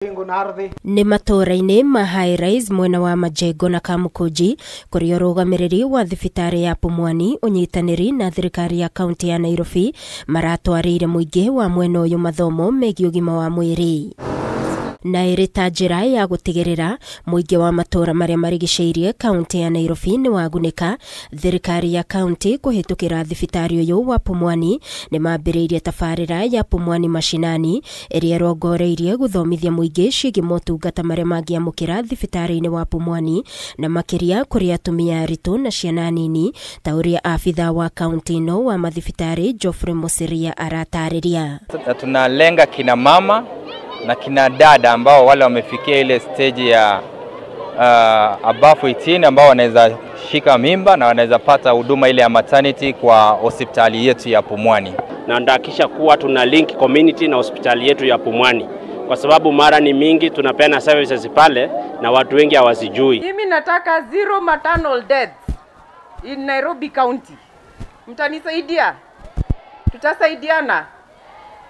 Nĩ matũra-inĩ ma High Rise mwena wa Majengo na Kamukunji kũrĩa ũrũgamĩrĩri wa thibitarĩ ya Pumwani ũnyitanĩri na thirikari ya kaunti ya Nairobi maratwarĩire mũingĩ wa mwena ũyũ mathomo megiĩ ũgima wa mwĩrĩ. Na ĩrĩ ta njĩra ya gũtigĩrĩra mũingĩ wa matũra marĩa marigicĩirie kaunti ya Nairobi nĩ wagunĩka, thirikari ya kaunti kũhĩtũkĩra thibitarĩ ũyũ wa Pumwani nĩ mambĩrĩirie tabarĩra ya Pumwani Mashinani ĩrĩa ĩrongoreirie gũthomithia mũingĩ ciĩgiĩ motungata marĩa mangĩamũkĩra thibitarĩ-inĩ wa Pumwani na makĩria kũrĩ atumia aritũ na ciana nini, ta ũrĩa afitha wa kaunti ĩno wa mathibitarĩ Geoffrey Mosiria aratarĩria. Tunalenga kina mama na kina dada ambao wale wamefikia ile stage ya above 18 ambao wanaweza shika mimba na wanaweza pata huduma ile ya maternity kwa hospitali yetu ya Pumwani. Na ndahakisha kuwa tuna link community na hospitali yetu ya Pumwani, kwa sababu mara ni mingi tunapeana services pale na watu wengi hawazijui. Mimi nataka zero maternal deaths in Nairobi County. Mtanisaidia? Tutasaidiana.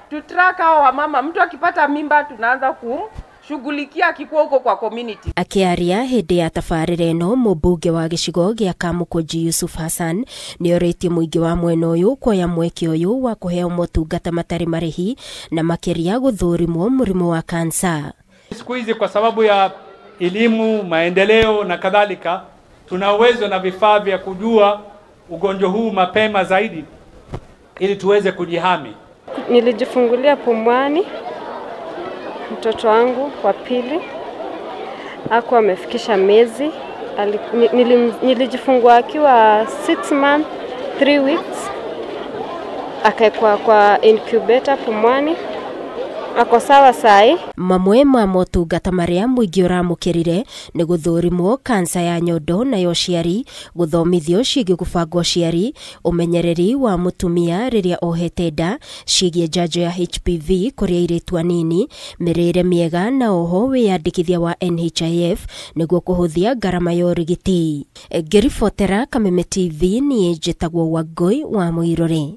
Tutraka wa mama, mtu akipata mimba tunaanza kumshughulikia akikuwa huko kwa community. Akiaria hĩndĩ ya tabarĩra ĩno, mũmbunge wa gĩcigo gĩa Kamukunji Yusuf Hassan nĩ orĩtie mũingĩ wa mwena ũyũ kuoya mweke ũyũ wa kũheo motungata matarĩ marĩhi na makĩria gũthũrimwo mũrimũ wa kansa. Siku hizi kwa sababu ya elimu, maendeleo na kadhalika, tuna uwezo na vifaa vya kujua ugonjwa huu mapema zaidi ili tuweze kujihami. Nilijifungulia Pumwani, mtoto wangu wa pili hakuwa amefikisha miezi. Nilijifungua akiwa 6 months 3 weeks, akaekwa kwa incubator Pumwani, ako sawa sai. Mamwe ma motungata marĩa mũingĩ ũramũkĩrire nĩ gũthũrimwo kansa ya nyondo na ya ũciari, gũthomithio ciĩgiĩ gũbanga ũciari, ũmenyereri wa mũtumia rĩrĩa ohete nda, ciĩgiĩ njanjo ya HPV kũrĩ airĩtu anini, mĩrĩre mĩega na oho wĩyandĩkithia wa NHIF nĩguo kũhũthia ngarama ya ũrigiti. Ngĩribotera Kameme TV niĩ njĩtagwo Wangũi wa Mũirũrĩ.